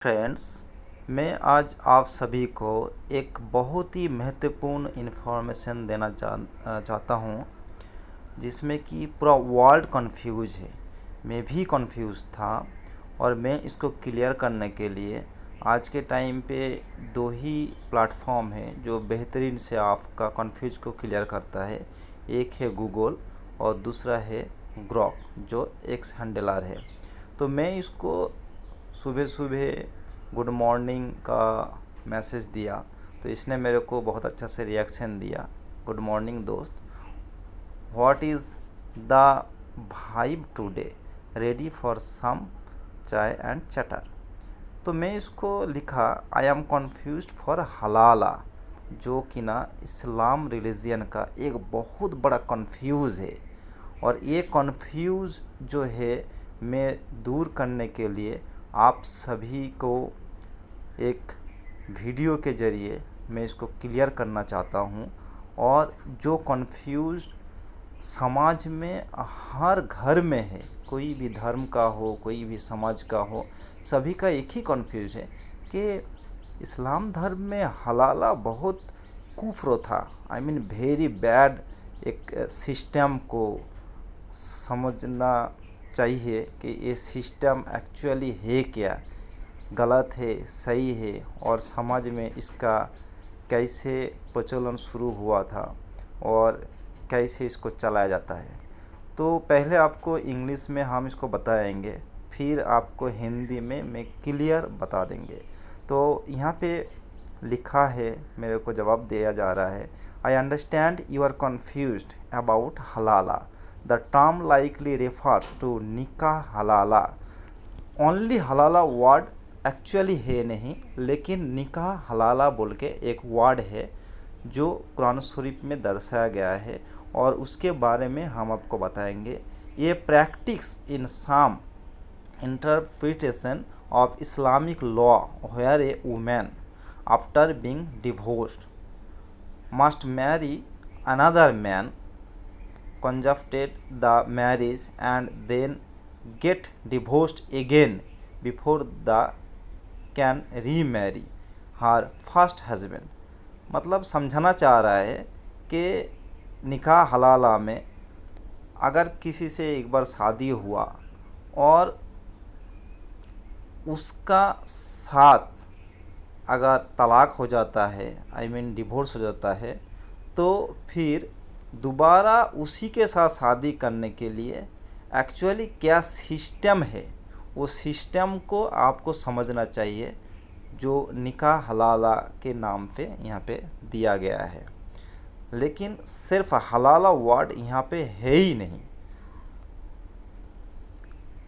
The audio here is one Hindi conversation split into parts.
फ्रेंड्स, मैं आज आप सभी को एक बहुत ही महत्वपूर्ण इन्फॉर्मेशन देना चाहता हूँ, जिसमें कि पूरा वर्ल्ड कंफ्यूज है। मैं भी कंफ्यूज था और मैं इसको क्लियर करने के लिए आज के टाइम पे दो ही प्लेटफॉर्म है जो बेहतरीन से आपका कंफ्यूज को क्लियर करता है। एक है गूगल और दूसरा है ग्रॉक जो एक्स हैंडलर है। तो मैं इसको सुबह सुबह गुड मॉर्निंग का मैसेज दिया तो इसने मेरे को बहुत अच्छा से रिएक्शन दिया। गुड मॉर्निंग दोस्त, what is the vibe today, ready for some chai and chatter. तो मैं इसको लिखा, आई एम कन्फ्यूज्ड फॉर हलाला, जो कि ना इस्लाम रिलीजन का एक बहुत बड़ा कन्फ्यूज़ है। और ये कन्फ्यूज़ जो है मैं दूर करने के लिए आप सभी को एक वीडियो के ज़रिए मैं इसको क्लियर करना चाहता हूँ। और जो कन्फ्यूज़ समाज में हर घर में है, कोई भी धर्म का हो, कोई भी समाज का हो, सभी का एक ही कन्फ्यूज है कि इस्लाम धर्म में हलाला बहुत कुफ्र था। I mean very bad. एक सिस्टम को समझना चाहिए कि ये सिस्टम एक्चुअली है क्या, गलत है, सही है, और समाज में इसका कैसे प्रचलन शुरू हुआ था और कैसे इसको चलाया जाता है। तो पहले आपको इंग्लिश में हम इसको बताएंगे, फिर आपको हिंदी में मैं क्लियर बता देंगे। तो यहाँ पे लिखा है, मेरे को जवाब दिया जा रहा है, I understand you are confused about हलाला, the term likely refers to निकाह हलाला। ओनली हलाला वर्ड एक्चुअली है नहीं, लेकिन निकाह हलाला बोल के एक वर्ड है जो कुरान शरीफ में दर्शाया गया है और उसके बारे में हम आपको बताएंगे। ये practice in some interpretation of Islamic law where a woman after being divorced must marry another man conjectured the marriage and then get divorced again before the can remarry her first husband। मतलब समझाना चाह रहा है कि निकाह हलाला में अगर किसी से एक बार शादी हुआ और उसका साथ अगर तलाक हो जाता है, आई मीन डिवोर्स हो जाता है, तो फिर दोबारा उसी के साथ शादी करने के लिए एक्चुअली क्या सिस्टम है, वो सिस्टम को आपको समझना चाहिए जो निकाह हलाला के नाम पे यहाँ पे दिया गया है। लेकिन सिर्फ हलाला वर्ड यहाँ पे है ही नहीं।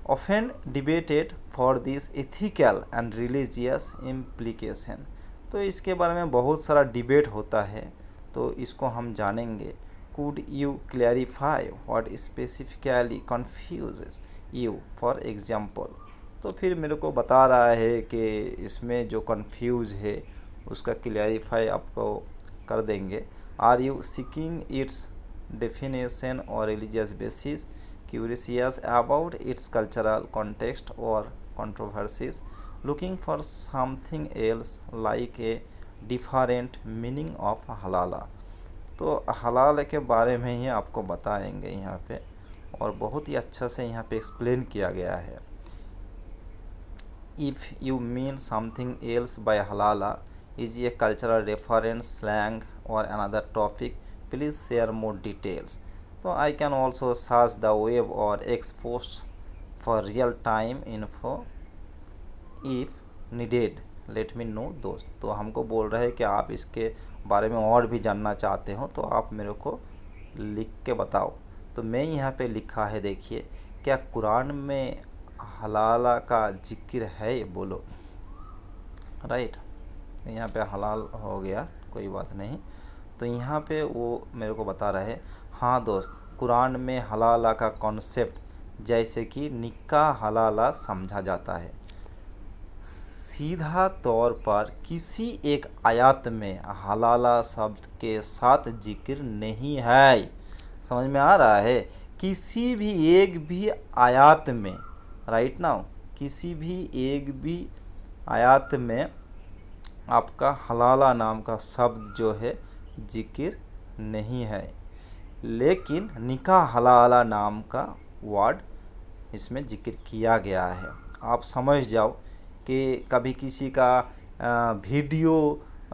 Often debated for this ethical and religious implication. तो इसके बारे में बहुत सारा डिबेट होता है, तो इसको हम जानेंगे। Could you clarify what specifically confuses you for example। तो फिर मेरे को बता रहा है कि इसमें जो कंफ्यूज है उसका क्लैरिफाई आपको कर देंगे। Are you seeking its definition और religious basis, curious about its cultural context और controversies, looking for something else like a different meaning of हलाला। तो हलाल के बारे में ही आपको बताएंगे यहाँ पे, और बहुत ही अच्छा से यहाँ पे एक्सप्लेन किया गया है। If you mean something else by हलाला is a cultural reference, slang और another topic, please share more details. तो I can also search the web और X posts for real time info if needed, let me know दोस्त। तो हमको बोल रहे हैं कि आप इसके बारे में और भी जानना चाहते हो तो आप मेरे को लिख के बताओ। तो मैं यहाँ पे लिखा है, देखिए, क्या कुरान में हलाला का जिक्र है, बोलो। राइट, यहाँ पे हलाल हो गया, कोई बात नहीं। तो यहाँ पे वो मेरे को बता रहे हैं, हाँ दोस्त, कुरान में हलाला का कॉन्सेप्ट जैसे कि निकाह हलाला समझा जाता है। सीधा तौर पर किसी एक आयत में हलाला शब्द के साथ जिक्र नहीं है। समझ में आ रहा है? किसी भी एक भी आयत में, राइट नाउ, किसी भी एक भी आयत में आपका हलाला नाम का शब्द जो है जिक्र नहीं है, लेकिन निकाह हलाला नाम का वर्ड इसमें जिक्र किया गया है। आप समझ जाओ कि कभी किसी का वीडियो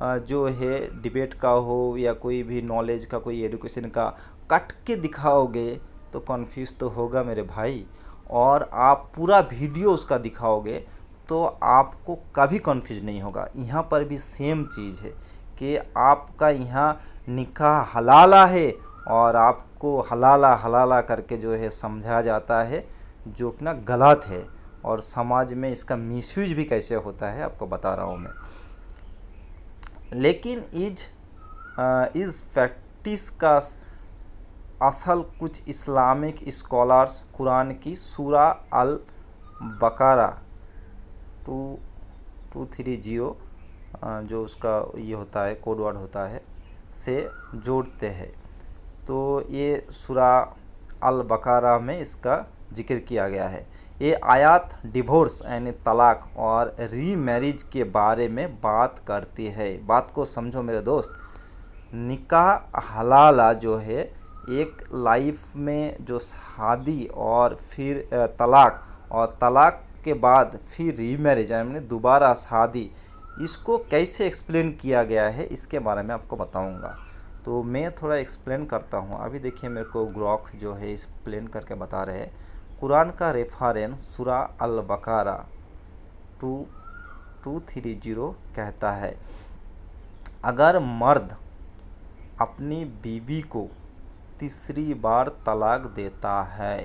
जो है डिबेट का हो या कोई भी नॉलेज का, कोई एजुकेशन का कट के दिखाओगे तो कन्फ्यूज़ तो होगा मेरे भाई, और आप पूरा वीडियो उसका दिखाओगे तो आपको कभी कन्फ्यूज नहीं होगा। यहाँ पर भी सेम चीज़ है कि आपका यहाँ निकाह हलाला है और आपको हलाला हलाला करके जो है समझा जाता है, जो कि ना गलत है, और समाज में इसका मिसयूज भी कैसे होता है आपको बता रहा हूँ मैं। लेकिन इस प्रैक्टिस का असल कुछ इस्लामिक स्कॉलर्स कुरान की सूरा अल बकरा 230 जो उसका ये होता है कोड वर्ड होता है से जोड़ते हैं। तो ये सूरा अल बकरा में इसका जिक्र किया गया है। ये आयत डिवोर्स यानी तलाक और रीमैरिज के बारे में बात करती है। बात को समझो मेरे दोस्त, निकाह हलाला जो है एक लाइफ में जो शादी और फिर तलाक, और तलाक के बाद फिर रीमैरिज यानी दोबारा शादी, इसको कैसे एक्सप्लेन किया गया है इसके बारे में आपको बताऊंगा। तो मैं थोड़ा एक्सप्लेन करता हूँ। अभी देखिए मेरे को ग्रॉक जो है एक्सप्लेन करके बता रहे हैं। कुरान का रेफरेंस सूरा अल बकरा 230 कहता है, अगर मर्द अपनी बीवी को तीसरी बार तलाक देता है,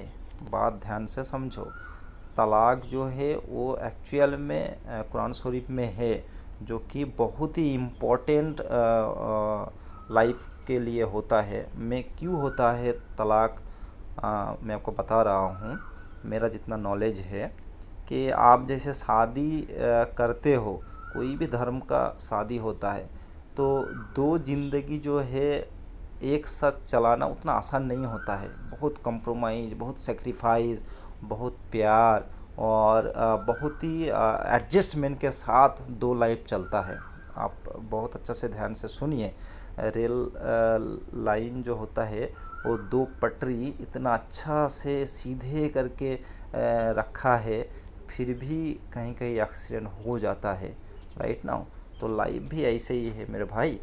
बात ध्यान से समझो, तलाक जो है वो एक्चुअल में कुरान शरीफ में है, जो कि बहुत ही इम्पोर्टेंट लाइफ के लिए होता है। मैं क्यों होता है तलाक मैं आपको बता रहा हूँ, मेरा जितना नॉलेज है कि आप जैसे शादी करते हो, कोई भी धर्म का शादी होता है, तो दो ज़िंदगी जो है एक साथ चलाना उतना आसान नहीं होता है। बहुत कंप्रोमाइज़, बहुत सेक्रीफाइस, बहुत प्यार और बहुत ही एडजस्टमेंट के साथ दो लाइफ चलता है। आप बहुत अच्छा से ध्यान से सुनिए। रेल लाइन जो होता है वो दो पटरी इतना अच्छा से सीधे करके रखा है, फिर भी कहीं कहीं एक्सीडेंट हो जाता है, राइट नाउ। तो लाइफ भी ऐसे ही है मेरे भाई।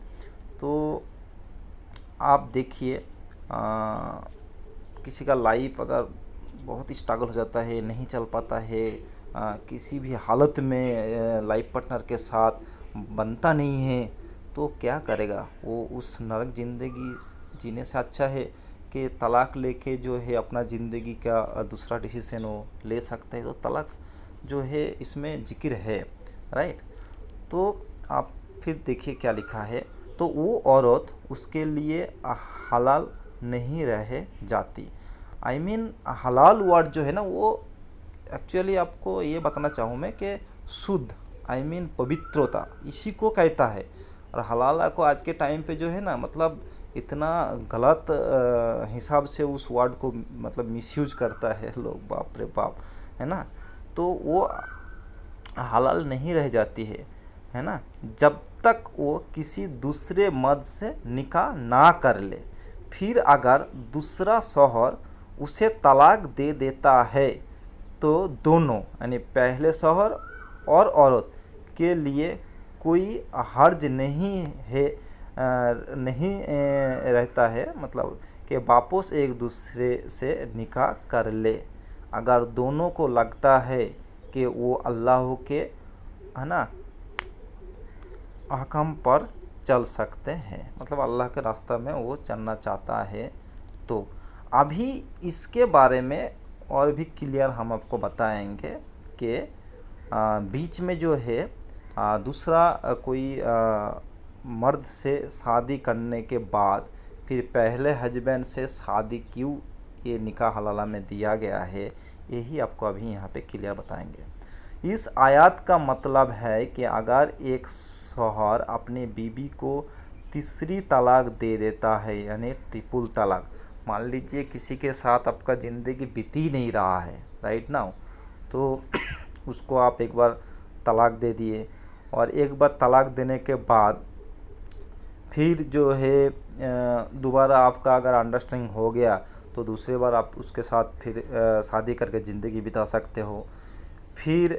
तो आप देखिए किसी का लाइफ अगर बहुत स्ट्रगल हो जाता है, नहीं चल पाता है, किसी भी हालत में लाइफ पार्टनर के साथ बनता नहीं है, तो क्या करेगा वो? उस नरक ज़िंदगी जीने से अच्छा है कि तलाक लेके जो है अपना ज़िंदगी का दूसरा डिसीजन वो ले सकते हैं। तो तलाक जो है इसमें जिक्र है, राइट। तो आप फिर देखिए क्या लिखा है, तो वो औरत उसके लिए हलाल नहीं रह जाती। आई मीन हलाल वर्ड जो है ना, वो एक्चुअली आपको ये बताना चाहूँ मैं कि शुद्ध, आई मीन पवित्रता, इसी को कहता है। और हलाला को आज के टाइम पे जो है ना, मतलब इतना गलत हिसाब से उस वर्ड को मतलब मिसयूज करता है लोग, बाप रे बाप, है ना। तो वो हलाल नहीं रह जाती है ना, जब तक वो किसी दूसरे मर्द से निकाह ना कर ले। फिर अगर दूसरा शौहर उसे तलाक दे देता है तो दोनों यानी पहले शौहर और औरत के लिए कोई हर्ज नहीं है, नहीं रहता है, मतलब कि वापस एक दूसरे से निकाह कर ले, अगर दोनों को लगता है कि वो अल्लाह के, है ना, अहकाम पर चल सकते हैं, मतलब अल्लाह के रास्ता में वो चलना चाहता है। तो अभी इसके बारे में और भी क्लियर हम आपको बताएंगे कि बीच में जो है दूसरा कोई मर्द से शादी करने के बाद फिर पहले हस्बैंड से शादी क्यों ये निकाह हलाला में दिया गया है, यही आपको अभी यहाँ पे क्लियर बताएंगे। इस आयत का मतलब है कि अगर एक शौहर अपनी बीवी को तीसरी तलाक दे देता है, यानी ट्रिपल तलाक, मान लीजिए किसी के साथ आपका ज़िंदगी बीत ही नहीं रहा है, राइट नाउ, तो उसको आप एक बार तलाक दे दिए, और एक बार तलाक देने के बाद फिर जो है दोबारा आपका अगर अंडरस्टैंडिंग हो गया तो दूसरी बार आप उसके साथ फिर शादी करके ज़िंदगी बिता सकते हो। फिर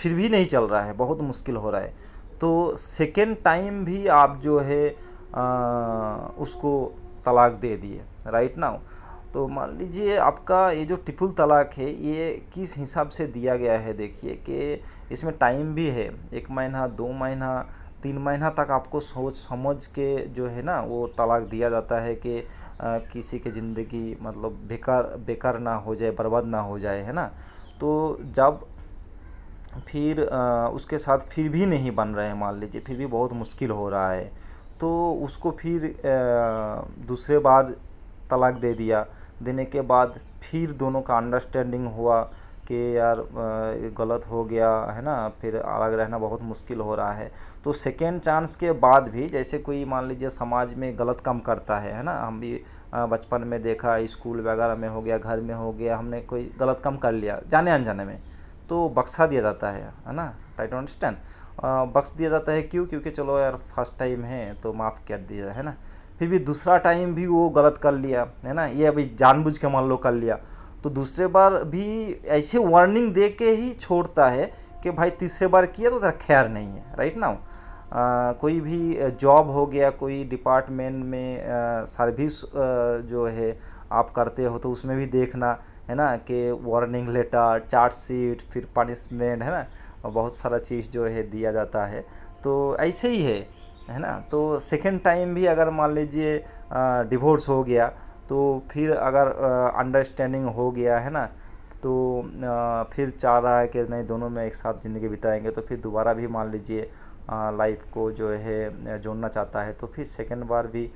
भी नहीं चल रहा है, बहुत मुश्किल हो रहा है, तो सेकेंड टाइम भी आप जो है उसको तलाक दे दिए, राइट नाउ। तो मान लीजिए आपका ये जो ट्रिपल तलाक है ये किस हिसाब से दिया गया है, देखिए कि इसमें टाइम भी है, 1 महीना, 2 महीना, 3 महीना तक आपको सोच समझ के जो है ना वो तलाक दिया जाता है कि किसी की ज़िंदगी मतलब बेकार ना हो जाए, बर्बाद ना हो जाए, है ना। तो जब फिर उसके साथ फिर भी नहीं बन रहे हैं, मान लीजिए फिर भी बहुत मुश्किल हो रहा है, तो उसको फिर दूसरे बार तलाक दे दिया। देने के बाद फिर दोनों का अंडरस्टैंडिंग हुआ कि यार गलत हो गया है ना, फिर अलग रहना बहुत मुश्किल हो रहा है। तो सेकेंड चांस के बाद भी जैसे कोई मान लीजिए समाज में गलत काम करता है ना, हम भी बचपन में देखा, स्कूल वगैरह में हो गया, घर में हो गया, हमने कोई गलत काम कर लिया जाने अनजाने में, तो बख्शा दिया जाता है ना, ट्राई टू अंडरस्टैंड। बख्श दिया जाता है, क्यों? क्योंकि चलो यार फर्स्ट टाइम है तो माफ़ कर दिया, है ना। फिर भी दूसरा टाइम भी वो गलत कर लिया, है ना, ये अभी जानबूझ के मान लो कर लिया, तो दूसरे बार भी ऐसे वार्निंग दे के ही छोड़ता है कि भाई तीसरे बार किया तो तेरा खैर नहीं है, राइट नाउ। कोई भी जॉब हो गया, कोई डिपार्टमेंट में सर्विस जो है आप करते हो, तो उसमें भी देखना है ना कि वार्निंग लेटर, चार्जशीट, फिर पनिशमेंट, है ना, और बहुत सारा चीज़ जो है दिया जाता है। तो ऐसे ही है ना। तो सेकेंड टाइम भी अगर मान लीजिए डिवोर्स हो गया, तो फिर अगर अंडरस्टैंडिंग हो गया, है ना, तो फिर चाह रहा है कि नहीं दोनों में एक साथ ज़िंदगी बिताएंगे, तो फिर दोबारा भी मान लीजिए लाइफ को जो है जोड़ना चाहता है, तो फिर सेकेंड बार भी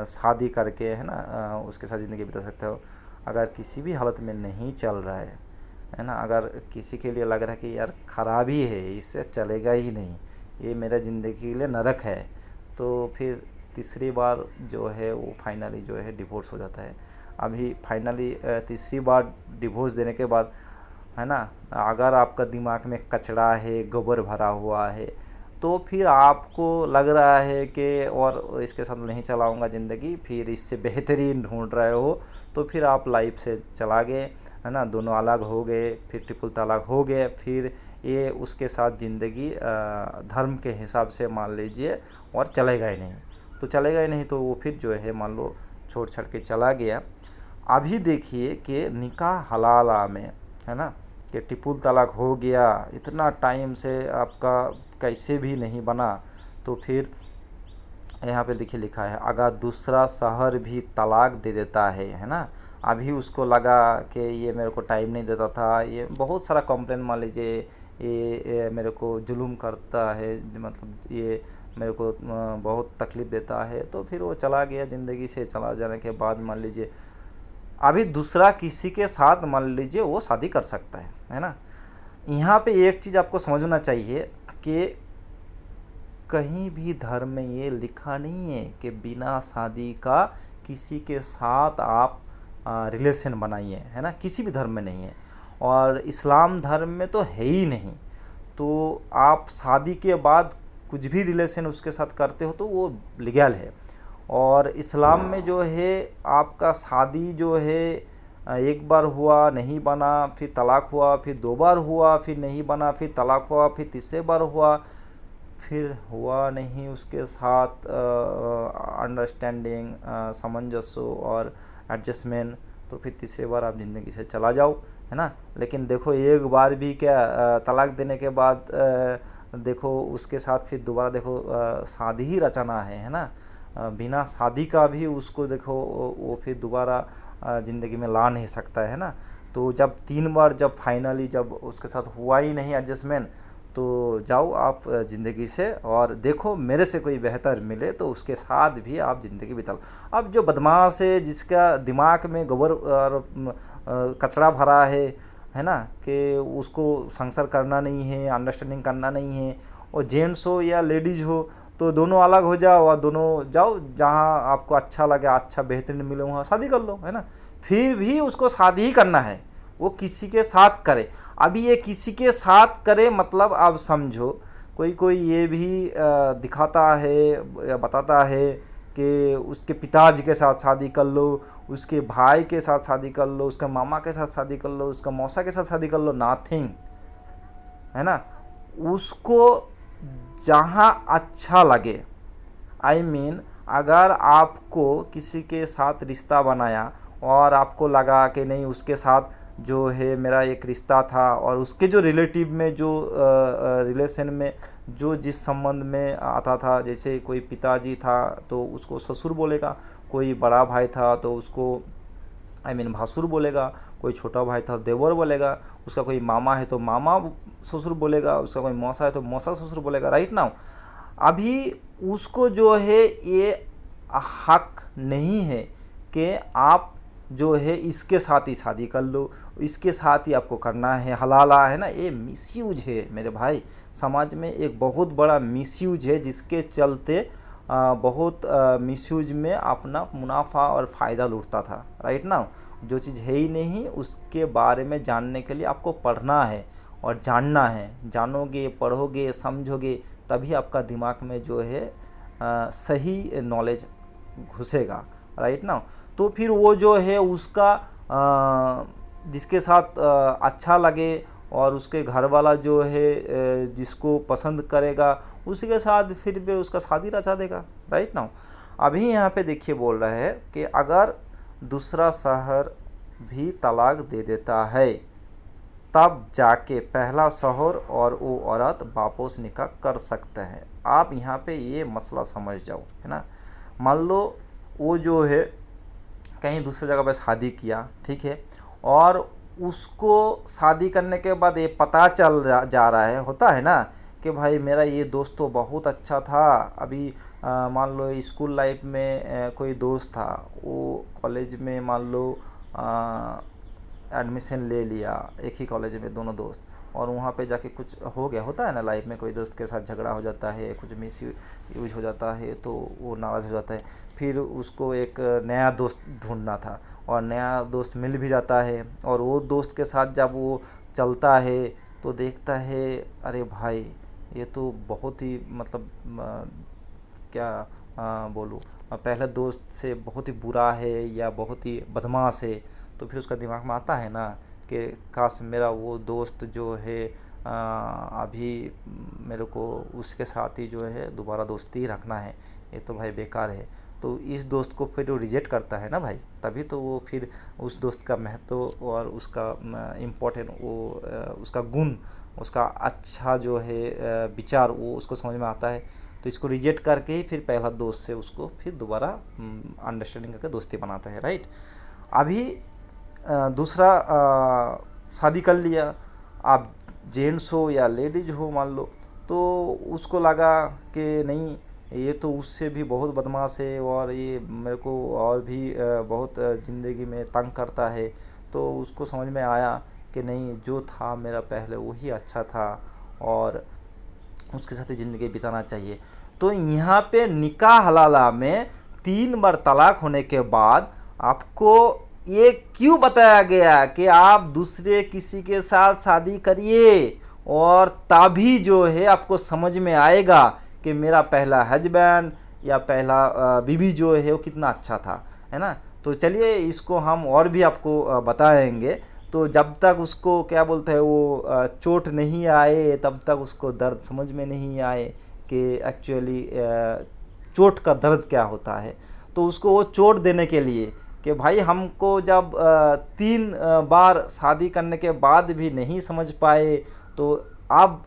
शादी करके, है ना, उसके साथ ज़िंदगी बिता सकते हो। अगर किसी भी हालत में नहीं चल रहा है ना, अगर किसी के लिए लग रहा है कि यार ख़राब ही है, इससे चलेगा ही नहीं, ये मेरा ज़िंदगी के लिए नरक है, तो फिर तीसरी बार जो है वो फाइनली जो है डिवोर्स हो जाता है। अभी फाइनली तीसरी बार डिवोर्स देने के बाद, है ना, अगर आपका दिमाग में कचरा है, गोबर भरा हुआ है, तो फिर आपको लग रहा है कि और इसके साथ नहीं चलाऊंगा ज़िंदगी, फिर इससे बेहतरीन ढूंढ रहे हो, तो फिर आप लाइफ से चला गए, है ना, दोनों अलग हो गए, फिर ट्रिपल तलाक हो गए, फिर ये उसके साथ ज़िंदगी धर्म के हिसाब से मान लीजिए और चलेगा ही नहीं, तो चलेगा ही नहीं, तो वो फिर जो है मान लो छोड़ छाड़ के चला गया। अभी देखिए कि निकाह हलाला में, है ना, कि ट्रिपल तलाक हो गया, इतना टाइम से आपका कैसे भी नहीं बना, तो फिर यहाँ पे देखिए लिखा है अगर दूसरा शहर भी तलाक दे देता है ना। अभी उसको लगा कि ये मेरे को टाइम नहीं देता था, ये बहुत सारा कंप्लेन मान लीजिए, ये मेरे को जुल्म करता है, मतलब ये मेरे को बहुत तकलीफ़ देता है, तो फिर वो चला गया, ज़िंदगी से चला जाने के बाद मान लीजिए अभी दूसरा किसी के साथ मान लीजिए वो शादी कर सकता है ना। यहाँ पे एक चीज़ आपको समझना चाहिए कि कहीं भी धर्म में ये लिखा नहीं है कि बिना शादी का किसी के साथ आप रिलेशन बनाइए, है ना, किसी भी धर्म में नहीं है, और इस्लाम धर्म में तो है ही नहीं। तो आप शादी के बाद कुछ भी रिलेशन उसके साथ करते हो तो वो लीगल है, और इस्लाम में जो है आपका शादी जो है एक बार हुआ नहीं बना, फिर तलाक हुआ, फिर 2 बार हुआ, फिर नहीं बना, फिर तलाक हुआ, फिर तीसरे बार हुआ, फिर हुआ नहीं उसके साथ अंडरस्टैंडिंग, सामंजस्य और एडजस्टमेंट, तो फिर तीसरी बार आप ज़िंदगी से चला जाओ, है ना। लेकिन देखो एक बार भी क्या तलाक देने के बाद देखो उसके साथ फिर दोबारा देखो शादी ही रचाना है ना, बिना शादी का भी उसको देखो वो फिर दोबारा ज़िंदगी में ला नहीं सकता है ना। तो जब 3 बार जब फाइनली जब उसके साथ हुआ ही नहीं एडजस्टमेंट, तो जाओ आप ज़िंदगी से, और देखो मेरे से कोई बेहतर मिले तो उसके साथ भी आप ज़िंदगी बिता लो। अब जो बदमाश है, जिसका दिमाग में गोबर और कचरा भरा है ना, कि उसको संसार करना नहीं है, अंडरस्टैंडिंग करना नहीं है, और जेंट्स हो या लेडीज़ हो तो दोनों अलग हो जाओ, और दोनों जाओ जहाँ आपको अच्छा लगे, अच्छा बेहतरीन मिले वहाँ शादी कर लो, है ना। फिर भी उसको शादी ही करना है, वो किसी के साथ करे। अभी ये किसी के साथ करे, मतलब आप समझो, कोई कोई ये भी दिखाता है या बताता है कि उसके पिताजी के साथ शादी कर लो, उसके भाई के साथ शादी कर लो, उसके मामा के साथ शादी कर लो, उसका मौसा के साथ शादी कर लो, नथिंग, है ना। उसको जहाँ अच्छा लगे, आई मीन अगर आपको किसी के साथ रिश्ता बनाया और आपको लगा कि नहीं उसके साथ जो है मेरा एक रिश्ता था, और उसके जो रिलेटिव में जो रिलेशन में जो जिस संबंध में आता था, जैसे कोई पिताजी था तो उसको ससुर बोलेगा, कोई बड़ा भाई था तो उसको आई मीन भासुर बोलेगा, कोई छोटा भाई था देवर बोलेगा, उसका कोई मामा है तो मामा ससुर बोलेगा, उसका कोई मौसा है तो मौसा ससुर बोलेगा, राइट नाउ। अभी उसको जो है ये हक नहीं है कि आप जो है इसके साथ ही शादी कर लो, इसके साथ ही आपको करना है, हलाला है ना। ये मिसयूज है मेरे भाई, समाज में एक बहुत बड़ा मिसयूज है, जिसके चलते बहुत मिसयूज में अपना मुनाफा और फ़ायदा लूटता था, राइट ना। जो चीज़ है ही नहीं उसके बारे में जानने के लिए आपको पढ़ना है और जानना है। जानोगे, पढ़ोगे, समझोगे, तभी आपका दिमाग में जो है सही नॉलेज घुसेगा, राइट ना। तो फिर वो जो है उसका जिसके साथ अच्छा लगे और उसके घर वाला जो है जिसको पसंद करेगा उसी के साथ फिर भी उसका शादी रचा देगा, राइट ना। अभी यहाँ पे देखिए बोल रहा है कि अगर दूसरा शहर भी तलाक दे देता है तब जाके पहला शौहर और वो औरत वापस निकाह कर सकते हैं। आप यहाँ पे ये मसला समझ जाओ, है ना। मान लो वो जो है कहीं दूसरी जगह पे शादी किया, ठीक है, और उसको शादी करने के बाद ये पता चल जा रहा है, होता है ना, कि भाई मेरा ये दोस्त तो बहुत अच्छा था। अभी मान लो स्कूल लाइफ में कोई दोस्त था, वो कॉलेज में मान लो एडमिशन ले लिया एक ही कॉलेज में दोनों दोस्त, और वहाँ पे जाके कुछ हो गया, होता है ना लाइफ में, कोई दोस्त के साथ झगड़ा हो जाता है, कुछ मिस यूज हो जाता है तो वो नाराज़ हो जाता है। फिर उसको एक नया दोस्त ढूंढना था और नया दोस्त मिल भी जाता है, और वो दोस्त के साथ जब वो चलता है तो देखता है अरे भाई ये तो बहुत ही मतलब क्या बोलूँ, पहले दोस्त से बहुत ही बुरा है या बहुत ही बदमाश है। तो फिर उसका दिमाग में आता है ना कि काश मेरा वो दोस्त जो है अभी मेरे को उसके साथ ही जो है दोबारा दोस्ती रखना है, ये तो भाई बेकार है। तो इस दोस्त को फिर वो रिजेक्ट करता है ना भाई, तभी तो वो फिर उस दोस्त का महत्व और उसका इम्पोर्टेंट वो उसका गुण, उसका अच्छा जो है विचार वो उसको समझ में आता है। तो इसको रिजेक्ट करके ही फिर पहला दोस्त से उसको फिर दोबारा अंडरस्टैंडिंग करके दोस्ती बनाता है, राइट। अभी दूसरा शादी कर लिया, आप जेंट्स हो या लेडीज हो मान लो, तो उसको लगा कि नहीं ये तो उससे भी बहुत बदमाश है और ये मेरे को और भी बहुत ज़िंदगी में तंग करता है। तो उसको समझ में आया कि नहीं जो था मेरा पहले वही अच्छा था और उसके साथ ही ज़िंदगी बिताना चाहिए। तो यहाँ पे निकाह हलाला में 3 बार तलाक होने के बाद आपको ये क्यों बताया गया कि आप दूसरे किसी के साथ शादी करिए, और तभी जो है आपको समझ में आएगा कि मेरा पहला हस्बैंड या पहला बीवी जो है वो कितना अच्छा था, है ना। तो चलिए इसको हम और भी आपको बताएंगे। तो जब तक उसको क्या बोलते हैं वो चोट नहीं आए तब तक उसको दर्द समझ में नहीं आए कि एक्चुअली चोट का दर्द क्या होता है। तो उसको वो चोट देने के लिए कि भाई हमको जब 3 बार शादी करने के बाद भी नहीं समझ पाए, तो अब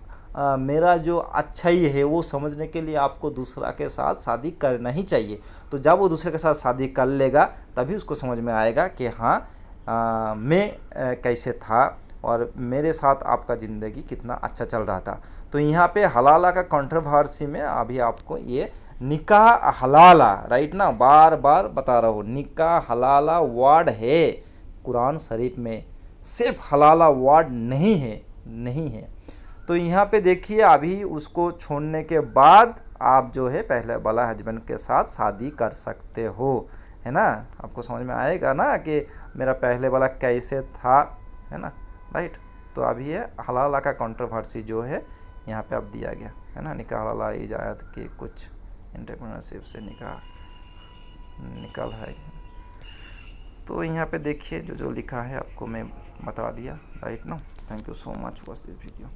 मेरा जो अच्छाई है वो समझने के लिए आपको दूसरा के साथ शादी करना ही चाहिए। तो जब वो दूसरे के साथ शादी कर लेगा तभी उसको समझ में आएगा कि हाँ मैं कैसे था और मेरे साथ आपका ज़िंदगी कितना अच्छा चल रहा था। तो यहाँ पे हलाला का कंट्रोवर्सी में अभी आपको ये निकाह हलाला, राइट ना, बार बार बता रहा हूँ, निकाह हलाला वर्ड है कुरान शरीफ में, सिर्फ हलाला वर्ड नहीं है, नहीं है। तो यहाँ पे देखिए अभी उसको छोड़ने के बाद आप जो है पहले वाला हस्बैंड के साथ शादी कर सकते हो, है ना। आपको समझ में आएगा ना कि मेरा पहले वाला कैसे था, है ना, राइट। तो अभी ये हलाला का कंट्रोवर्सी जो है यहाँ पे अब दिया गया है ना, निकाह हलाला इजाज़त के कुछ एंटरप्रेन्योरशिप से निकाल है। तो यहाँ पे देखिए जो जो लिखा है आपको मैं बता दिया, राइट ना। Thank you so much watch this video.